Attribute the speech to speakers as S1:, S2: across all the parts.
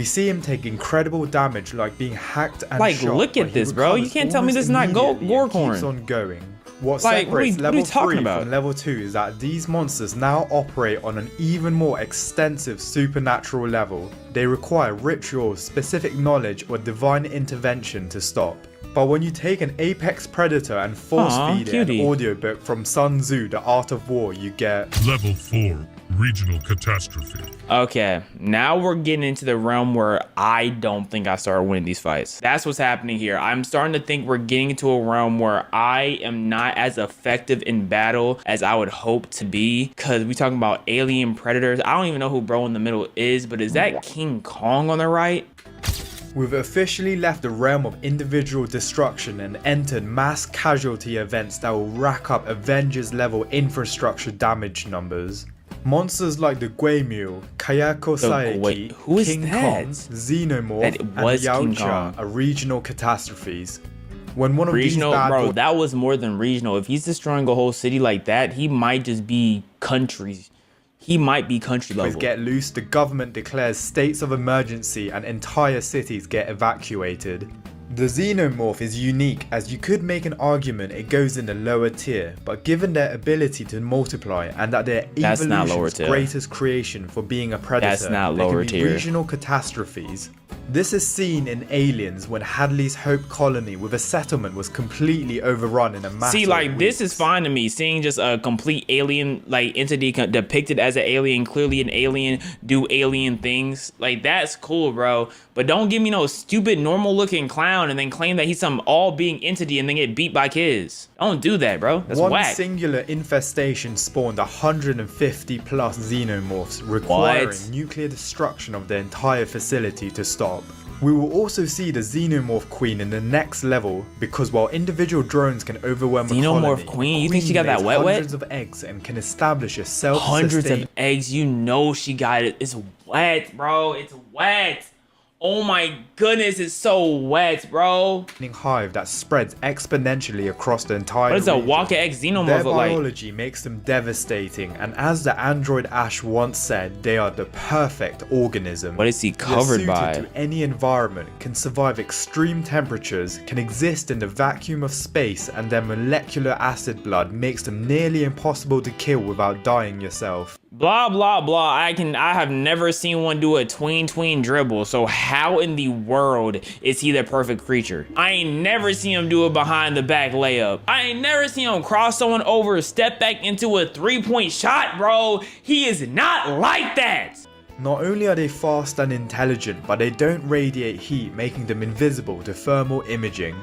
S1: see him take incredible damage like being hacked and
S2: Like,
S1: shot,
S2: look at
S1: but he
S2: this, bro. You
S1: recovers
S2: can't tell me
S1: almost
S2: this is not
S1: immediately and
S2: Gorkhorn.
S1: keeps on going. What
S2: Like, what are
S1: separates
S2: you
S1: level
S2: talking
S1: 3
S2: about?
S1: from level 2 is that these monsters now operate on an even more extensive supernatural level. They require rituals, specific knowledge, or divine intervention to stop. But when you take an apex predator and force feed it an audiobook from Sun Tzu, The Art of War, you get
S3: Level 4, Regional Catastrophe.
S2: Okay, now we're getting into the realm where I don't think I started winning these fights. That's what's happening here. I'm starting to think we're getting into a realm where I am not as effective in battle as I would hope to be, because we talking about alien predators. I don't even know who bro in the middle is, but is that King Kong on the right?
S1: We've officially left the realm of individual destruction and entered mass casualty events that will rack up Avengers level infrastructure damage numbers. Monsters like the Guemul, Kayako Saeki,
S2: who is
S1: King
S2: that?
S1: Kong, Xenomorph,
S2: That
S1: and
S2: was King
S1: Yautja
S2: Kong.
S1: are regional catastrophes. When one of
S2: Regional,
S1: these bad
S2: bro,
S1: boys
S2: that was more than regional. If he's destroying a whole city like that, he might just be countries. He might be country level.
S1: get loose, the government declares states of emergency and entire cities get evacuated. The Xenomorph is unique, as you could make an argument it goes in the lower tier, but given their ability to multiply and that their
S2: That's not lower
S1: evolution's
S2: tier.
S1: greatest creation for being a predator,
S2: That's not
S1: they
S2: lower
S1: can be
S2: tier.
S1: regional catastrophes. This is seen in Aliens when Hadley's Hope colony with a settlement was completely overrun in a matter
S2: See,
S1: of
S2: like, this
S1: weeks.
S2: is fine to me. Seeing just a complete alien, like, entity depicted as an alien, clearly an alien, do alien things. Like, that's cool, bro. But don't give me no stupid, normal-looking clown and then claim that he's some all-being entity and then get beat by kids. Don't do that, bro. That's
S1: One
S2: whack.
S1: singular infestation spawned 150 plus xenomorphs, requiring nuclear destruction of the entire facility to stop. We will also see the Xenomorph Queen in the next level, because while individual drones can overwhelm a
S2: Xenomorph
S1: colony,
S2: Queen?
S1: the
S2: You think she got that
S1: lays
S2: wet?
S1: hundreds of eggs and can establish a self-sustaining
S2: Hundreds of eggs. You know she got it. It's wet, bro. It's wet. Oh my goodness, it's so wet, bro.
S1: hive that spreads exponentially across the entire
S2: What is a
S1: region.
S2: Walker X Xenomorph
S1: Their
S2: look like?
S1: biology makes them devastating, and as the android Ash once said, they are the perfect organism.
S2: What is he
S1: They're
S2: covered
S1: suited
S2: by?
S1: to any environment, can survive extreme temperatures, can exist in the vacuum of space, and their molecular acid blood makes them nearly impossible to kill without dying yourself.
S2: Blah blah blah. I have never seen one do a tween dribble. So how in the world is he the perfect creature? I ain't never seen him do a behind the back layup. I ain't never seen him cross someone over, step back into a 3-point shot, bro. He is not like that.
S1: Not only are they fast and intelligent, but they don't radiate heat, making them invisible to thermal imaging.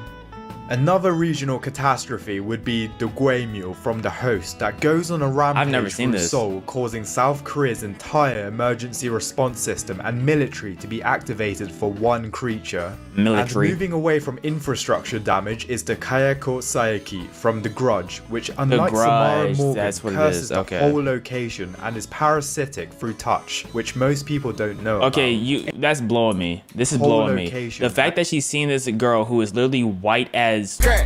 S1: Another regional catastrophe would be the Guemul from The Host that goes on a rampage
S2: never seen
S1: through
S2: this.
S1: Seoul, causing South Korea's entire emergency response system and military to be activated for one creature.
S2: Military.
S1: And moving away from infrastructure damage is the Kayako Saeki from The Grudge, which unlike Samara
S2: Grudge,
S1: Morgan
S2: that's what it
S1: curses
S2: is,
S1: the
S2: okay.
S1: whole location and is parasitic through touch, which most people don't know
S2: Okay,
S1: about.
S2: that's blowing me. This is
S1: Whole
S2: blowing me.
S1: location.
S2: The fact that she's seeing this girl who is literally white as,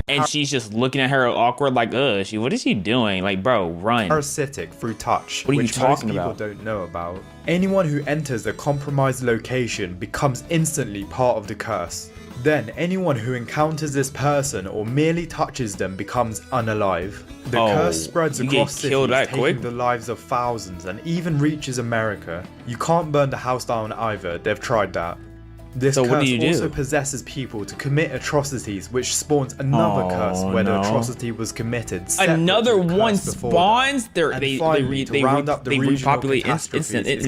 S2: and she's just looking at her awkward like, what is she doing? Like, bro, run.
S1: Parasitic through touch,
S2: What are you
S1: which
S2: talking
S1: most people
S2: about?
S1: don't know about. Anyone who enters a compromised location becomes instantly part of the curse. Then anyone who encounters this person or merely touches them becomes unalive. The curse spreads
S2: you get
S1: across
S2: killed
S1: cities,
S2: that
S1: taking
S2: quick?
S1: the lives of thousands and even reaches America. You can't burn the house down either, they've tried that. This
S2: So what
S1: curse
S2: do you do?
S1: also possesses people to commit atrocities, which spawns another curse where the atrocity was committed. separate
S2: Another
S1: to the
S2: one
S1: curse before that.
S2: spawns.
S1: And finally, to round up the regional
S2: repopulate
S1: catastrophes
S2: instant.
S1: is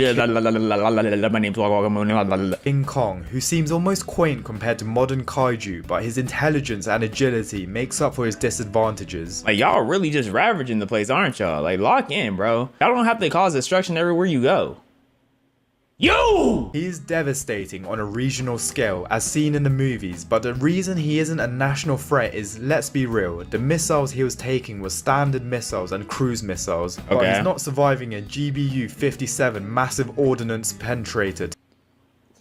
S2: My name's
S1: King Kong, who seems almost quaint compared to modern kaiju, but his intelligence and agility makes up for his disadvantages.
S2: Like, y'all really just ravaging the place, aren't y'all? Like, lock in, bro. Y'all don't have to cause destruction everywhere you go. You!
S1: He is devastating on a regional scale as seen in the movies, but the reason he isn't a national threat is, let's be real, the missiles he was taking were standard missiles and cruise missiles, but
S2: Okay.
S1: he's not surviving a GBU-57 massive ordnance penetrator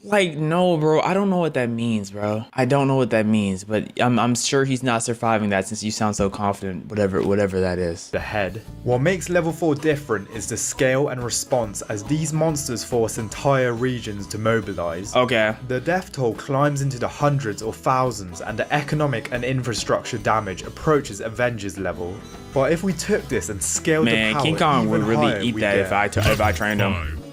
S2: Like, no, bro. I don't know what that means, bro. I don't know what that means, but I'm sure he's not surviving that since you sound so confident, whatever that is.
S1: The head. What makes level 4 different is the scale and response, as these monsters force entire regions to mobilize.
S2: Okay.
S1: The death toll climbs into the hundreds or thousands, and the economic and infrastructure damage approaches Avengers level. But if we took this and scaled the power
S2: King Kong would
S1: even
S2: really
S1: higher,
S2: eat
S1: we
S2: that
S1: get
S2: if I trained him.
S3: 5.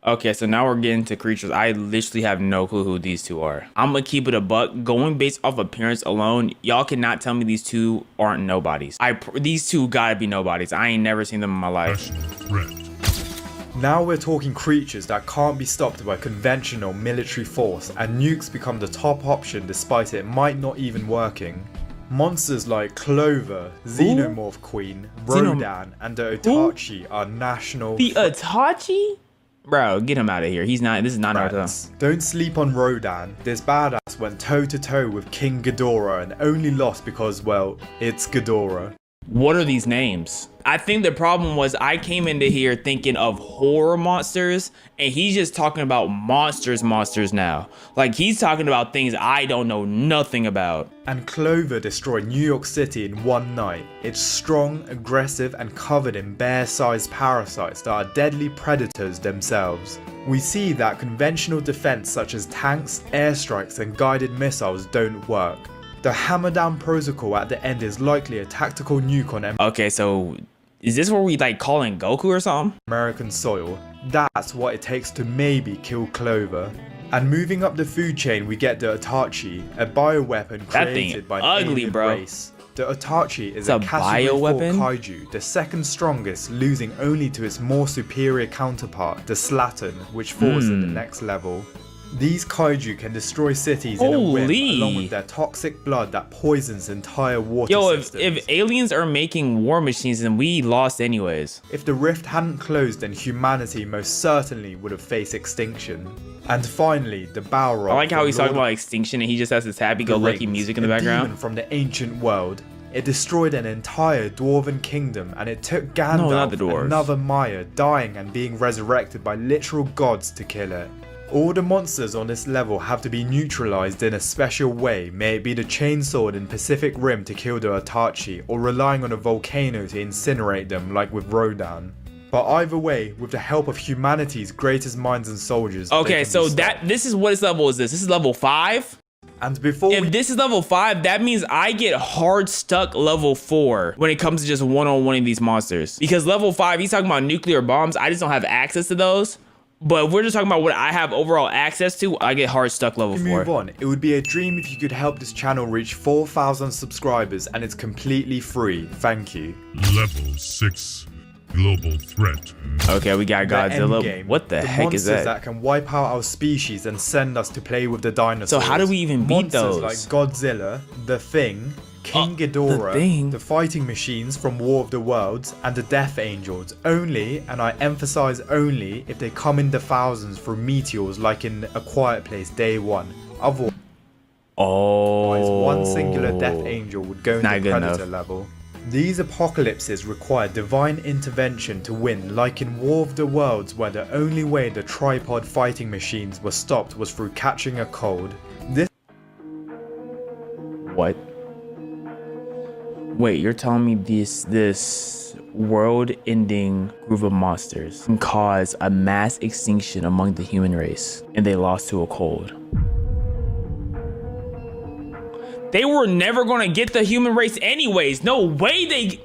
S2: Okay, so now we're getting to creatures. I literally have no clue who these two are. I'm gonna keep it a buck. Going based off appearance alone, y'all cannot tell me these two aren't nobodies. These two gotta be nobodies. I ain't never seen them in my life.
S3: National threat.
S1: Now we're talking creatures that can't be stopped by conventional military force, and nukes become the top option despite it might not even working. Monsters like Clover, Xenomorph Queen, Rodan, and the Otachi are national
S2: The Itachi? Bro, get him out of here. This is not Naruto.
S1: threats. Don't sleep on Rodan. This badass went toe to toe with King Ghidorah and only lost because, well, it's Ghidorah.
S2: What are these names? I think the problem was I came into here thinking of horror monsters, and he's just talking about monsters now. Like, he's talking about things I don't know nothing about.
S1: And Clover destroyed New York City in one night. It's strong, aggressive, and covered in bear-sized parasites that are deadly predators themselves. We see that conventional defense such as tanks, airstrikes, and guided missiles don't work. The Hammer Down Protocol at the end is likely a tactical nuke on
S2: Okay, so is this where we like call in Goku or something?
S1: American soil. That's what it takes to maybe kill Clover. And moving up the food chain, we get the Itachi, a bioweapon
S2: That thing
S1: created by an
S2: ugly,
S1: alien
S2: bro.
S1: race. The Itachi is
S2: It's
S1: a
S2: a
S1: category 4
S2: bioweapon?
S1: kaiju, the second strongest, losing only to its more superior counterpart, the Slattern, which falls at the next level. These kaiju can destroy cities in a whim,
S2: Holy.
S1: along with their toxic blood that poisons entire water
S2: Yo,
S1: systems.
S2: if aliens are making war machines, then we lost anyways.
S1: If the rift hadn't closed, then humanity most certainly would have faced extinction. And finally, the Balrog.
S2: I like how
S1: from
S2: he's talking
S1: Lord
S2: about extinction and he just has this
S1: of
S2: happy-go-lucky
S1: the Rings,
S2: music in the
S1: a
S2: background.
S1: demon from the ancient world. It destroyed an entire dwarven kingdom, and it took Gandalf,
S2: not the dwarves.
S1: another Maya, dying and being resurrected by literal gods to kill it. All the monsters on this level have to be neutralized in a special way, may it be the chainsword in Pacific Rim to kill the Itachi, or relying on a volcano to incinerate them like with Rodan. But either way, with the help of humanity's greatest minds and soldiers. they
S2: Okay,
S1: can
S2: so
S1: be stopped.
S2: this is what level is this? This is level 5?
S1: And before we
S2: If this is level 5, that means I get hard stuck level 4 when it comes to just one-on-one of these monsters. Because level 5, he's talking about nuclear bombs. I just don't have access to those. But if we're just talking about what I have overall access to, I get hard stuck level 4.
S1: move on, it would be a dream if you could help this channel reach 4,000 subscribers, and it's completely free. Thank you.
S3: Level 6. Global threat.
S2: Okay, we got
S1: The
S2: Godzilla.
S1: endgame,
S2: What the heck is
S1: monsters
S2: that?
S1: can wipe out our species and send us to play with the dinosaurs.
S2: So how do we even beat
S1: Monsters
S2: those?
S1: like Godzilla, The Thing, King
S2: The
S1: Ghidorah,
S2: Thing?
S1: the fighting machines from War of the Worlds, and the Death Angels. Only, and I emphasize only, if they come in the thousands through meteors like in A Quiet Place Day 1. Otherwise,
S2: Oh.
S1: one singular Death Angel would go into
S2: Not good
S1: Predator
S2: enough.
S1: level. These apocalypses require divine intervention to win, like in War of the Worlds, where the only way the tripod fighting machines were stopped was through catching a cold. This
S2: What? Wait, you're telling me this world-ending group of monsters can cause a mass extinction among the human race, and they lost to a cold? They were never gonna get the human race anyways. No way they...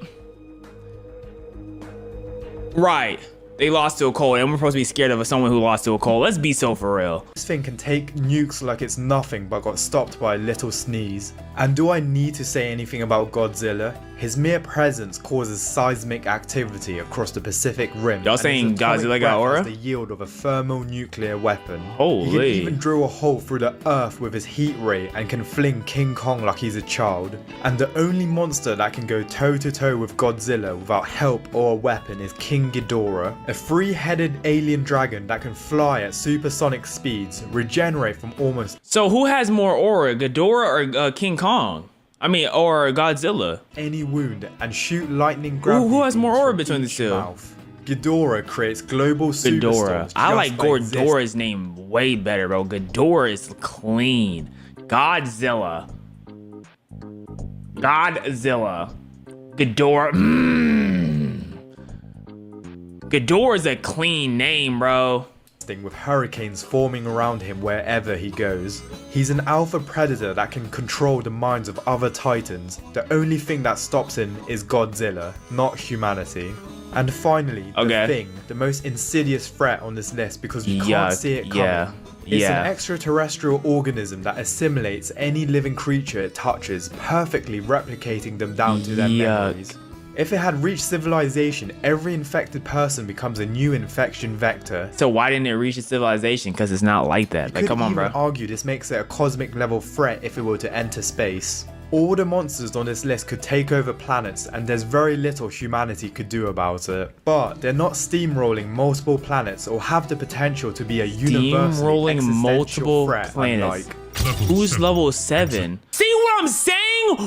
S2: Right. They lost to a cold, and we're supposed to be scared of someone who lost to a cold. Let's be so for real.
S1: thing can take nukes like it's nothing but got stopped by a little sneeze. And do I need to say anything about Godzilla? His mere presence causes seismic activity across the Pacific Rim.
S2: Y'all
S1: and his
S2: saying
S1: atomic
S2: Godzilla got
S1: breath
S2: aura?
S1: has the yield of a thermonuclear weapon.
S2: Holy.
S1: He can even drill a hole through the earth with his heat ray and can fling King Kong like he's a child. And the only monster that can go toe to toe with Godzilla without help or a weapon is King Ghidorah, a three-headed alien dragon that can fly at supersonic speeds, regenerate from almost
S2: So who has more aura, Ghidorah or King Kong? I mean, or Godzilla?
S1: any wound and shoot lightning gravity
S2: who has more
S1: beams
S2: aura
S1: from
S2: between the
S1: each
S2: two?
S1: mouth. Ghidorah creates global
S2: Ghidorah.
S1: superstars.
S2: I like
S1: just by existing.
S2: Ghidorah's name way better, bro. Ghidorah is clean. Godzilla. Ghidorah. Ghidorah is a clean name, bro.
S1: With hurricanes forming around him wherever he goes. He's an alpha predator that can control the minds of other titans. The only thing that stops him is Godzilla, not humanity. And finally, the Thing, the most insidious threat on this list because you can't see it coming. It's an extraterrestrial organism that assimilates any living creature it touches, perfectly replicating them down to their memories. If it had reached civilization, every infected person becomes a new infection vector.
S2: So why didn't it reach a civilization? Because it's not like that. Like, come on, bro.
S1: You could even argue this makes it a cosmic level threat if it were to enter space. All the monsters on this list could take over planets, and there's very little humanity could do about it. But they're not steamrolling multiple planets or have the potential to be a universal existential threat.
S2: Who's level 7? See what I'm saying?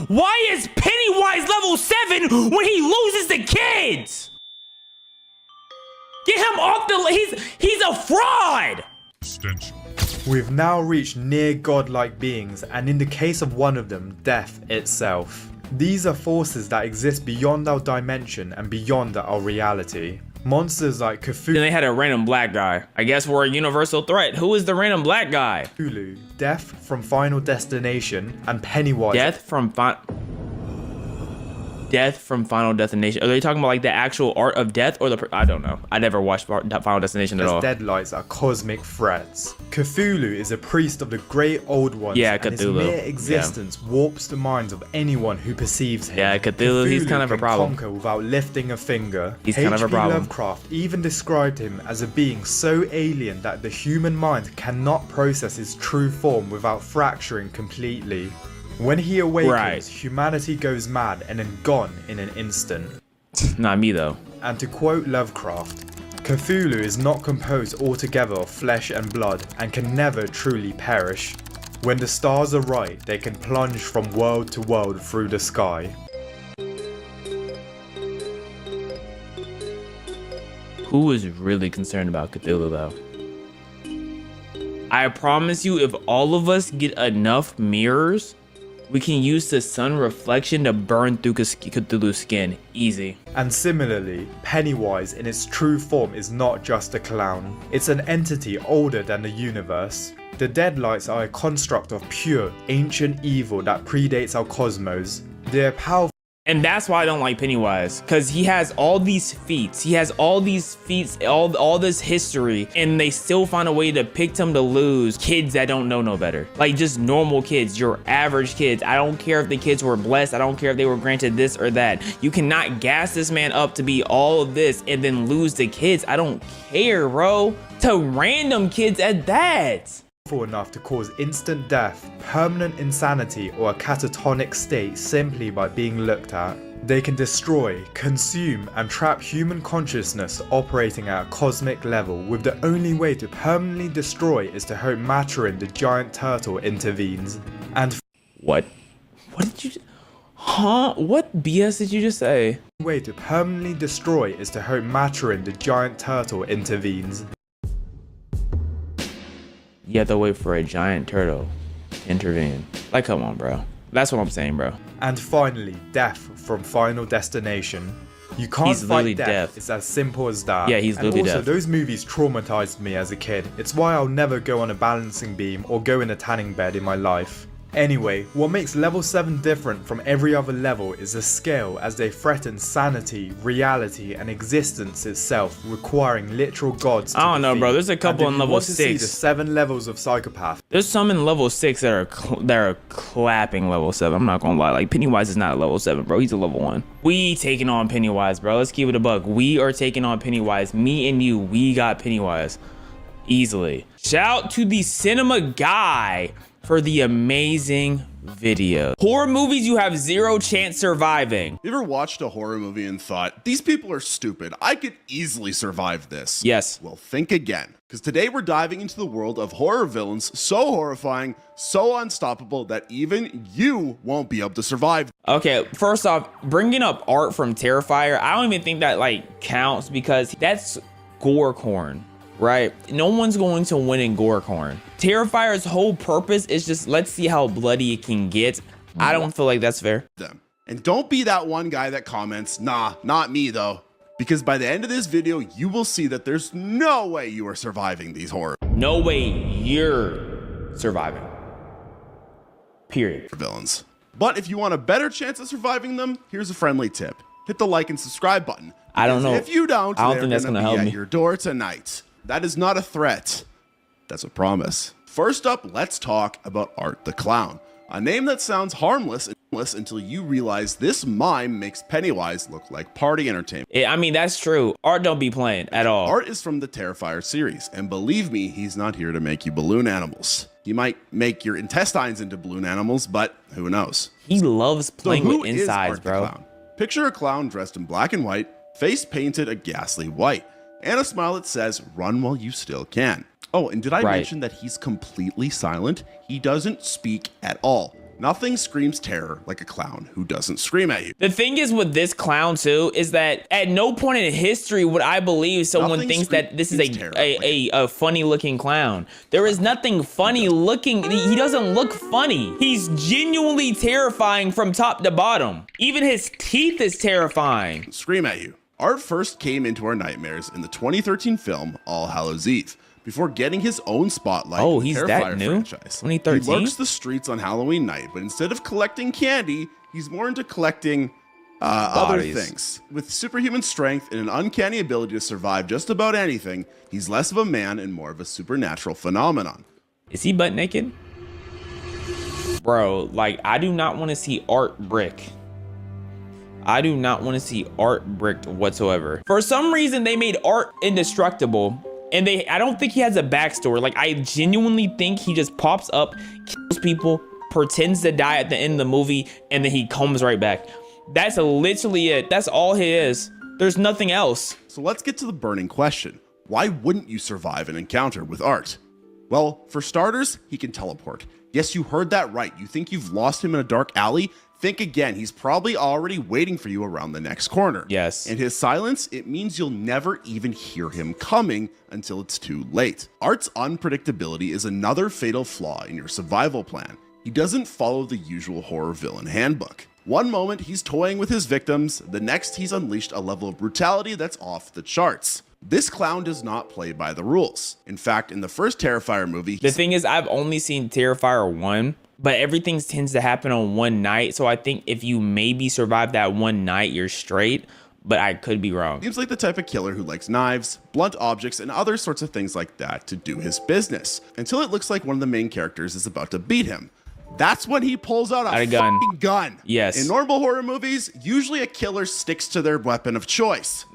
S2: Why is Pennywise level 7 when he loses the kids? Get him off the... He's a fraud!
S1: We've now reached near godlike beings, and in the case of one of them, death itself. These are forces that exist beyond our dimension and beyond our reality. Monsters like Cthulhu.
S2: Then they had a random black guy. I guess we're a universal threat. Who is the random black guy?
S1: Death from Final Destination, and Pennywise.
S2: Death from Final Destination. Are they talking about like the actual art of death or the... I don't know. I never watched Final Destination at all.
S1: Deadlights are cosmic threats. Cthulhu is a priest of the great old ones.
S2: Yeah,
S1: and
S2: Cthulhu.
S1: his mere existence warps the minds of anyone who perceives him.
S2: Yeah, Cthulhu he's kind of a problem.
S1: Conquer without lifting a finger.
S2: He's kind of a problem.
S1: Lovecraft even described him as a being so alien that the human mind cannot process his true form without fracturing completely. When he awakens, humanity goes mad and then gone in an instant.
S2: Not me though.
S1: And to quote Lovecraft, Cthulhu is not composed altogether of flesh and blood and can never truly perish. When the stars are right, they can plunge from world to world through the sky.
S2: Who is really concerned about Cthulhu though? I promise you, if all of us get enough mirrors, we can use the sun reflection to burn through Cthulhu's skin. Easy.
S1: And similarly, Pennywise in its true form is not just a clown. It's an entity older than the universe. The Deadlights are a construct of pure, ancient evil that predates our cosmos. They're powerful.
S2: And that's why I don't like Pennywise, because he has all these feats. He has all these feats, all this history, and they still find a way to pick him to lose kids that don't know no better. Like just normal kids, your average kids. I don't care if the kids were blessed. I don't care if they were granted this or that. You cannot gas this man up to be all of this and then lose the kids. I don't care, bro. To random kids at that.
S1: Enough to cause instant death, permanent insanity, or a catatonic state simply by being looked at. They can destroy, consume, and trap human consciousness operating at a cosmic level, with the only way to permanently destroy is to hope Maturin the giant turtle intervenes. And
S2: what did you... Huh? What BS did you just say?
S1: The way to permanently destroy is to hope Maturin the giant turtle intervenes.
S2: You have to wait for a giant turtle to intervene. Like, come on, bro. That's what I'm saying, bro.
S1: And finally, death from Final Destination. You can't fight death. It's as simple as that.
S2: Yeah, he's literally death.
S1: And also, those movies traumatized me as a kid. It's why I'll never go on a balancing beam or go in a tanning bed in my life. Anyway, what makes level 7 different from every other level is the scale, as they threaten sanity, reality, and existence itself, requiring literal gods to
S2: I don't know,
S1: defeat.
S2: bro. There's a couple in level 6.
S1: See the 7 levels of Psychopath.
S2: There's some in level 6 that are clapping level 7. I'm not gonna lie. Like, Pennywise is not a level 7, bro. He's a level 1. We taking on Pennywise, bro. Let's keep it a buck. We are taking on Pennywise. Me and you, we got Pennywise. Easily. Shout out to the cinema guy for the amazing video. Horror movies you have zero chance surviving.
S4: You ever watched a horror movie and thought, these people are stupid, I could easily survive this?
S2: Yes.
S4: Well, think again, because today we're diving into the world of horror villains so horrifying, so unstoppable that even you won't be able to survive.
S2: Okay, first off, bringing up Art from Terrifier, I don't even think that like counts because that's Gorecorn, right? No one's going to win in Gorecorn. Terrifier's whole purpose is just let's see how bloody it can get. I don't feel like that's fair.
S4: Them. And don't be that one guy that comments, nah, not me though. Because by the end of this video, you will see that there's no way you are surviving these horror
S2: No way you're surviving. Period.
S4: villains. But if you want a better chance of surviving them, here's a friendly tip. Hit the like and subscribe button.
S2: I don't
S4: Because
S2: know.
S4: If you don't,
S2: I don't
S4: they're
S2: think that's
S4: gonna
S2: gonna
S4: be
S2: help
S4: at
S2: me.
S4: your door tonight. That is not a threat. That's a promise. First up, let's talk about Art the Clown. A name that sounds harmless until you realize this mime makes Pennywise look like party entertainment.
S2: I mean, that's true. Art don't be playing at all.
S4: Art is from the Terrifier series, and believe me, he's not here to make you balloon animals. He might make your intestines into balloon animals, but who knows?
S2: He loves playing
S4: who
S2: with
S4: is
S2: insides,
S4: Art the
S2: bro.
S4: Clown? Picture a clown dressed in black and white, face painted a ghastly white, and a smile that says, "Run while you still can." Oh, and did I
S2: Right.
S4: mention that he's completely silent? He doesn't speak at all. Nothing screams terror like a clown who doesn't scream at you.
S2: The thing is with this clown too is that at no point in history would I believe someone
S4: Nothing
S2: thinks that this is
S4: screams terror,
S2: a funny looking clown. There is nothing funny looking. He doesn't look funny. He's genuinely terrifying from top to bottom. Even his teeth is terrifying.
S4: Scream at you. Art first came into our nightmares in the 2013 film All Hallows Eve, before getting his own spotlight
S2: Oh,
S4: in the
S2: he's
S4: Terrifier
S2: that new?
S4: franchise.
S2: 2013?
S4: He lurks the streets on Halloween night, but instead of collecting candy, he's more into collecting other
S2: Bodies.
S4: things. With superhuman strength and an uncanny ability to survive just about anything, he's less of a man and more of a supernatural phenomenon.
S2: Is he butt naked? Bro, like I do not want to see Art brick. I do not want to see Art bricked whatsoever. For some reason, they made Art indestructible. And I don't think he has a backstory. Like, I genuinely think he just pops up, kills people, pretends to die at the end of the movie, and then he comes right back. That's literally it. That's all he is. There's nothing else.
S4: So let's get to the burning question. Why wouldn't you survive an encounter with Art? Well, for starters, he can teleport. Yes, you heard that right. You think you've lost him in a dark alley? Think again. He's probably already waiting for you around the next corner.
S2: Yes.
S4: And his silence, it means you'll never even hear him coming until it's too late. Art's unpredictability is another fatal flaw in your survival plan. He doesn't follow the usual horror villain handbook. One moment he's toying with his victims, the next he's unleashed a level of brutality that's off the charts. This clown does not play by the rules. In fact, in the first Terrifier movie,
S2: The thing is, I've only seen Terrifier 1, but everything tends to happen on one night. So I think if you maybe survive that one night, you're straight, but I could be wrong.
S4: seems like the type of killer who likes knives, blunt objects, and other sorts of things like that to do his business, until it looks like one of the main characters is about to beat him. That's when he pulls out a
S2: gun.
S4: fucking gun.
S2: Yes.
S4: In normal horror movies, usually a killer sticks to their weapon of choice.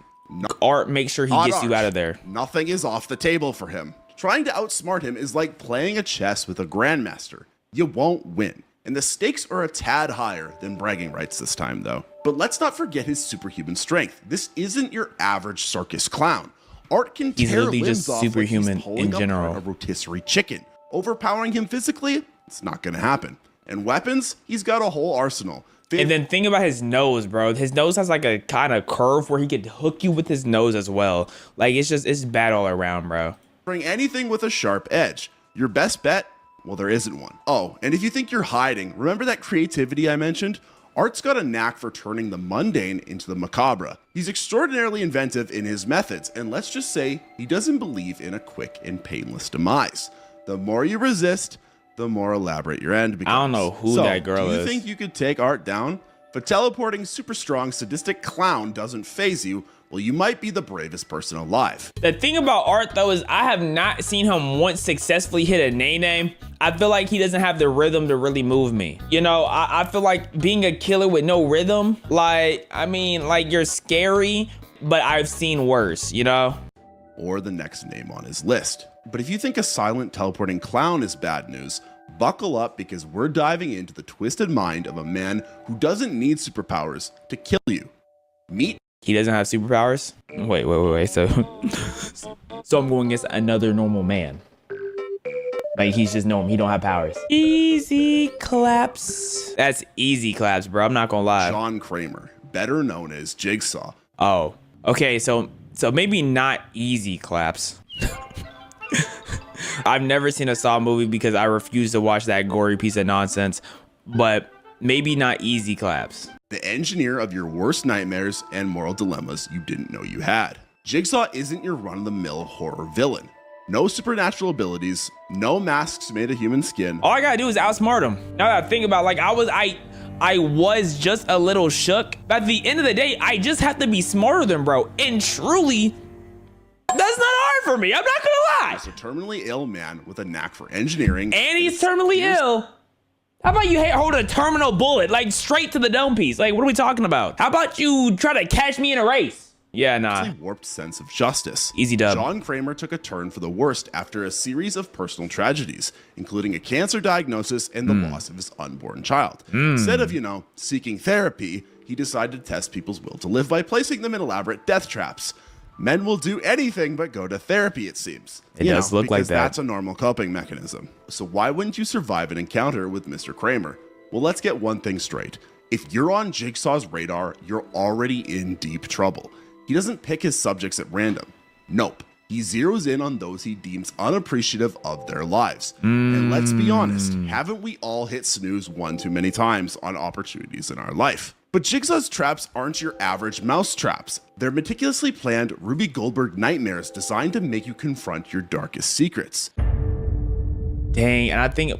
S2: Art, make sure he
S4: Not
S2: gets you
S4: Art.
S2: out of there.
S4: Nothing is off the table for him. Trying to outsmart him is like playing a chess with a grandmaster. You won't win. And the stakes are a tad higher than bragging rights this time, though. But let's not forget his superhuman strength. This isn't your average circus clown. Art can
S2: He's
S4: tear
S2: literally
S4: limbs
S2: just
S4: off like
S2: superhuman
S4: he's pulling
S2: in general.
S4: apart a rotisserie chicken. Overpowering him physically? It's not gonna happen. And weapons? He's got a whole arsenal.
S2: And then think about his nose, bro. His nose has like a kind of curve where he could hook you with his nose as well. Like it's bad all around, bro.
S4: Bring anything with a sharp edge. Your best bet? Well, there isn't one. Oh, and if you think you're hiding, remember that creativity I mentioned? Art's got a knack for turning the mundane into the macabre. He's extraordinarily inventive in his methods, and let's just say he doesn't believe in a quick and painless demise. The more you resist, the more elaborate your end becomes.
S2: I don't know who that girl
S4: do you
S2: is.
S4: think you could take Art down? If a teleporting, super strong, sadistic clown doesn't faze you, well, you might be the bravest person alive.
S2: The thing about Art though is I have not seen him once successfully hit a name. I feel like he doesn't have the rhythm to really move me. You know, I feel like being a killer with no rhythm, like you're scary, but I've seen worse, you know?
S4: Or the next name on his list. But if you think a silent teleporting clown is bad news, Buckle up because we're diving into the twisted mind of a man who doesn't need superpowers to kill you. Meet
S2: He doesn't have superpowers? Wait. So I'm going against another normal man. Like he's just normal. He don't have powers. Easy claps. That's easy claps, bro. I'm not gonna lie.
S4: John Kramer, better known as Jigsaw.
S2: Oh, okay. So maybe not easy claps. I've never seen a Saw movie because I refuse to watch that gory piece of nonsense. But maybe not easy claps.
S4: The engineer of your worst nightmares and moral dilemmas you didn't know you had. Jigsaw isn't your run-of-the-mill horror villain. No supernatural abilities, no masks made of human skin.
S2: All I gotta do is outsmart him. Now that I think about it, like I was just a little shook. But at the end of the day, I just have to be smarter than bro. And truly, that's not hard for me. I'm not gonna lie.
S4: He's a terminally ill man with a knack for engineering.
S2: And he's terminally ill. How about you hold a terminal bullet, like straight to the dome piece? Like, what are we talking about? How about you try to catch me in a race? Yeah, nah.
S4: Warped sense of justice.
S2: Easy dub.
S4: John Kramer took a turn for the worst after a series of personal tragedies, including a cancer diagnosis and the loss of his unborn child. Instead of, seeking therapy, he decided to test people's will to live by placing them in elaborate death traps. Men will do anything but go to therapy, it seems.
S2: It does look like
S4: because
S2: that.
S4: That's a normal coping mechanism. So why wouldn't you survive an encounter with Mr. Kramer? Well, let's get one thing straight. If you're on Jigsaw's radar, you're already in deep trouble. He doesn't pick his subjects at random. Nope. He zeroes in on those he deems unappreciative of their lives. And let's be honest, haven't we all hit snooze one too many times on opportunities in our life? But Jigsaw's traps aren't your average mouse traps. They're meticulously planned Ruby Goldberg nightmares designed to make you confront your darkest secrets.
S2: Dang, and I think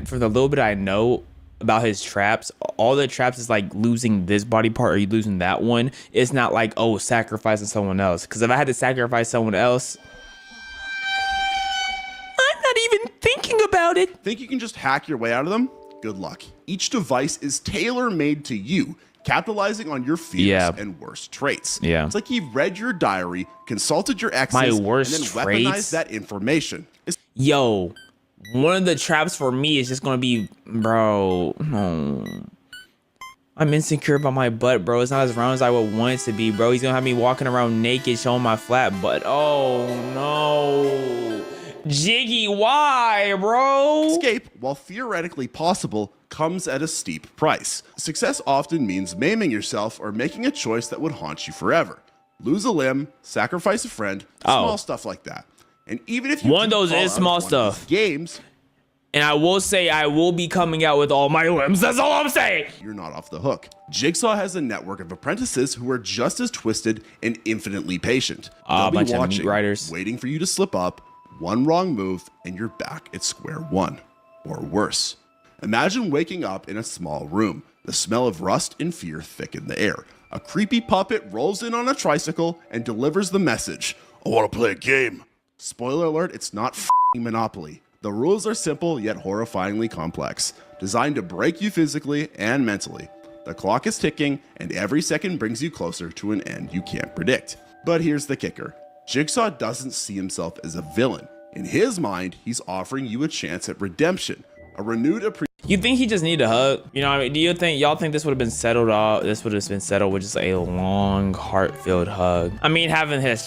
S2: for the little bit I know about his traps, all the traps is like losing this body part or you losing that one. It's not like, oh, sacrificing someone else. Because if I had to sacrifice someone else, I'm not even thinking about it.
S4: Think you can just hack your way out of them? Good luck. Each device is tailor-made to you, capitalizing on your fears and worst traits.
S2: Yeah.
S4: It's like he read your diary, consulted your exes,
S2: My
S4: and
S2: worst
S4: then
S2: traits?
S4: weaponized that information.
S2: Yo, one of the traps for me is just gonna be, bro, no. I'm insecure about my butt, bro. It's not as round as I would want it to be, bro. He's gonna have me walking around naked, showing my flat butt. Oh no. Jiggy, why, bro?
S4: Escape, while theoretically possible, comes at a steep price. Success often means maiming yourself or making a choice that would haunt you forever. Lose a limb, sacrifice a friend, small stuff like that. And even if you
S2: one of those is small stuff.
S4: Games,
S2: and I will say I will be coming out with all my limbs. That's all I'm saying.
S4: You're not off the hook. Jigsaw has a network of apprentices who are just as twisted and infinitely patient. They'll be
S2: bunch of
S4: watching,
S2: meat riders.
S4: waiting for you to slip up, one wrong move, and you're back at square one. Or worse. Imagine waking up in a small room. The smell of rust and fear thicken the air. A creepy puppet rolls in on a tricycle and delivers the message. I want to play a game. Spoiler alert, it's not f***ing Monopoly. The rules are simple yet horrifyingly complex, designed to break you physically and mentally. The clock is ticking, and every second brings you closer to an end you can't predict. But here's the kicker. Jigsaw doesn't see himself as a villain. In his mind, he's offering you a chance at redemption, a renewed appreciation.
S2: You think he just needed a hug? You know what I mean? Do you think y'all think this would have been settled off? This would have been settled with just a long, heart-filled hug. I mean, having his